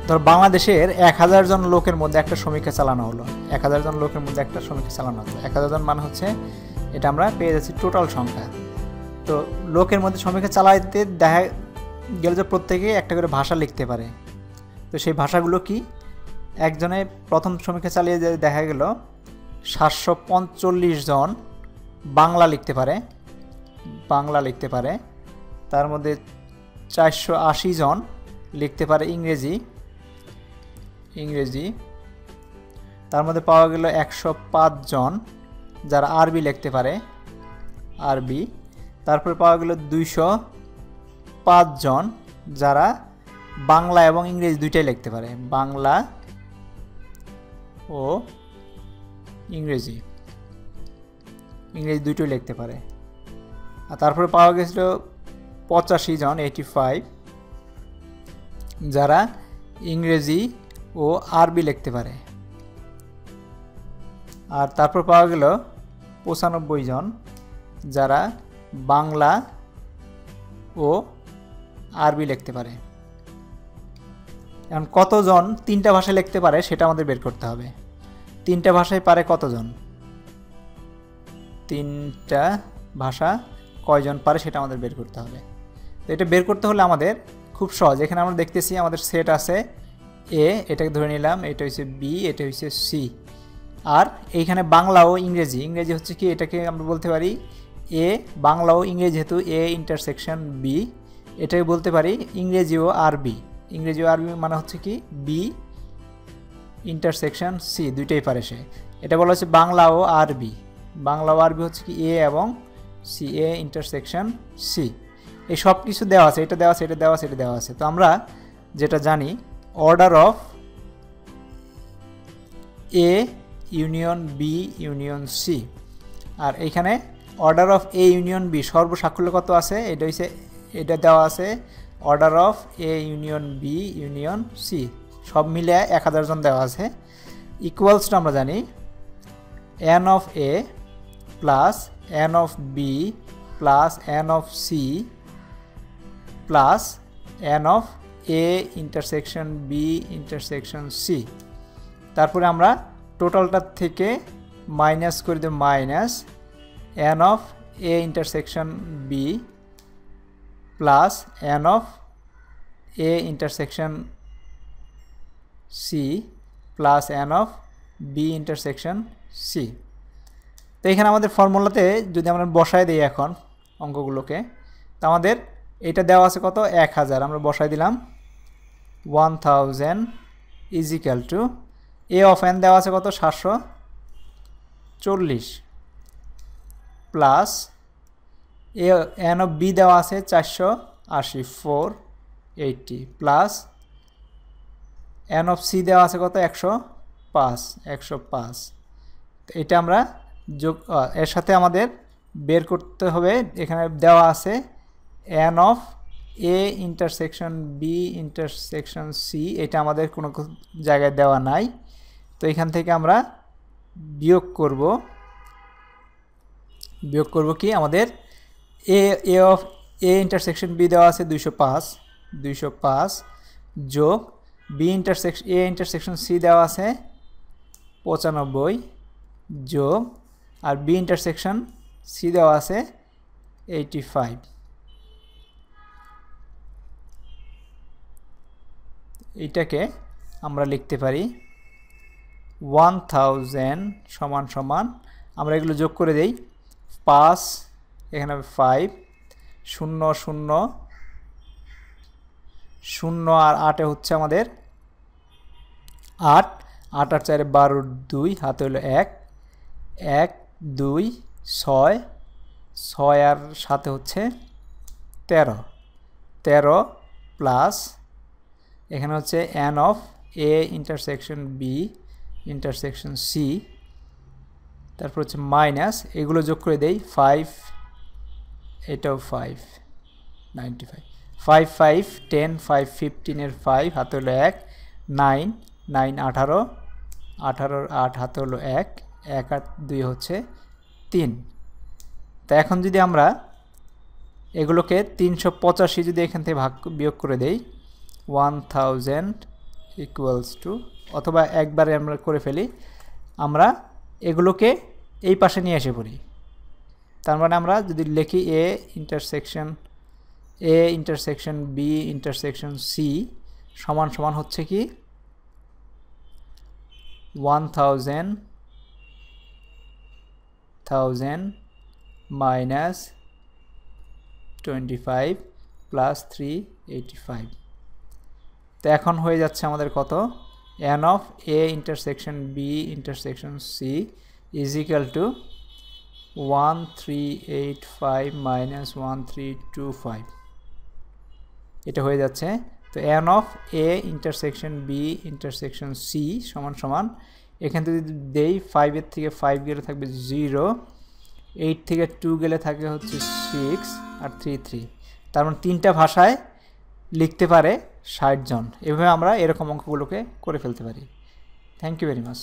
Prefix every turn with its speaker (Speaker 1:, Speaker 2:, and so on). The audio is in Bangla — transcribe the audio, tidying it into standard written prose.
Speaker 1: ধর বাংলাদেশের 1000 জন লোকের মধ্যে একটা সমীক্ষা চালানো হলো, 1000 জন লোকের মধ্যে একটা সমীক্ষা চালানো হলো। 1000 জন মানে হচ্ছে এটা আমরা পেয়ে যাচ্ছি টোটাল সংখ্যা। তো লোকের মধ্যে সমীক্ষা চালাইতে দেখা গেল যে প্রত্যেকে একটা করে ভাষা লিখতে পারে। তো সেই ভাষাগুলো কি? একজনে প্রথম সমীক্ষা চালিয়ে যে দেখা গেল 745 জন বাংলা লিখতে পারে, তার মধ্যে 480 জন লিখতে পারে ইংরেজি, তার মধ্যে পাওয়া গেল 105 জন যারা আরবি লিখতে পারে, আরবি। তারপরে পাওয়া গেল 205 জন যারা বাংলা এবং ইংরেজি দুইটাই লিখতে পারে, বাংলা ও ইংরেজি দুটোই লিখতে পারে। আর তারপরে পাওয়া গেছিল 85 জন 85 যারা ইংরেজি ও আরবি লিখতে পারে। আর তারপর পাওয়া গেল 95 জন যারা বাংলা ও আরবি লিখতে পারে। এখন কতজন তিনটা ভাষা লিখতে পারে সেটা আমাদের বের করতে হবে। তিনটা ভাষায় পারে কতজন, তিনটা ভাষা কয়জন পারে সেটা আমাদের বের করতে হবে। তো এটা বের করতে হলে আমাদের খুব সহজ। এখানে আমরা দেখতেছি আমাদের সেট আছে এ, এটাকে ধরে নিলাম, এটা হচ্ছে বি, এটা হচ্ছে সি। আর এইখানে বাংলা ও ইংরেজি হচ্ছে কি, এটাকে আমরা বলতে পারি এ, বাংলা ও ইংরেজি যেহেতু এ ইন্টারসেকশন বি, এটাকে বলতে পারি ইংরেজি ও আরবি মানে হচ্ছে কি বি ইন্টারসেকশন সি, দুইটাই পারে সে। এটা বলা হচ্ছে বাংলা ও আরবি হচ্ছে কি এ এবং সি, এ ইন্টারসেকশন সি। এই সব কিছু দেওয়া আছে, এটা দেওয়া আছে। তো আমরা যেটা জানি order of A union B union C, আর এইখানে order of A union B সর্বসাকুল্য কত আছে, এটা দেওয়া আছে order of A union B union C, সব মিলে 1000 জন দেওয়া আছে। ইকুয়ালসটা আমরা জানি N of A plus N of B plus N of C plus N of A intersection B intersection C. তারপরে আমরা টোটালটার থেকে মাইনাস করে দেব minus N of A intersection B plus N of A intersection C plus N of B intersection C. তো এখানে আমাদের ফর্মুলাতে যদি আমরা বসায় দিই এখন অঙ্কগুলোকে, তো আমাদের এটা দেওয়া আছে কত 1000, আমরা বসায় দিলাম 1000 is equal to A of n দেওয়া আছে কত 740 plus A n of B দেওয়া আছে 480 480 প্লাস এন অফ সি দেওয়া আছে কত 105। এটা আমরা যোগ, এর সাথে আমাদের বের করতে হবে, এখানে দেওয়া আছে n of A intersection B intersection C, এটা আমাদের কোনো জায়গায় দেওয়া নাই। তো এখান থেকে আমরা বিয়োগ করব কি, আমাদের A of A intersection B দেওয়া আছে 205 যোগ B intersection A intersection C দেওয়া আছে 95 যোগ আর বি ইন্টারসেকশন সি দেওয়া আছে 85। এটাকে আমরা লিখতে পারি 1000 সমান সমান, আমরা এগুলো যোগ করে দেই 5, এখানে 5 0 0 0 আর 8 হচ্ছে আমাদের 8 8 আর 4 12 2 হাতে হলো 1 1 2 6 6 আর সাথে হচ্ছে 13 প্লাস এখানে হচ্ছে n of A intersection B intersection C, তারপর হচ্ছে মাইনাস এগুলো যোগ করে দেই 5, এটাও 5 95 5 5 10 5 15 এর 5 হাতে হলো 1 9 9 18 18 8 হাতে হলো 1 1 আর 2 হচ্ছে 3। তো এখন যদি আমরা এগুলোকে 385 যদি এখান থেকে বিয়োগ করে দেই 1000 ইকুয়ালস টু, অথবা একবারে আমরা করে ফেলি, আমরা এগুলোকে এই পাশে নিয়ে এসে পড়ি। তার মানে আমরা যদি লিখি A intersection B intersection C সমান সমান হচ্ছে কি 1000 মাইনাস 25 প্লাস 385। তো এখন হয়ে যাচ্ছে আমাদের কত, n of A intersection B intersection C is equal to 1385 minus 1325, এটা হয়ে যাচ্ছে। তো n of A intersection B intersection C সমান সমান, এখান থেকে যদি দেই 5 থেকে 5 গেলে থাকবে 0, 8 থেকে 2 গেলে থাকে হচ্ছে 6 আর 3 3। তার মানে তিনটা ভাষায় লিখতে পারে 60 জন। এভাবে আমরা এরকম অঙ্কগুলোকে করে ফেলতে পারি। Thank you very much.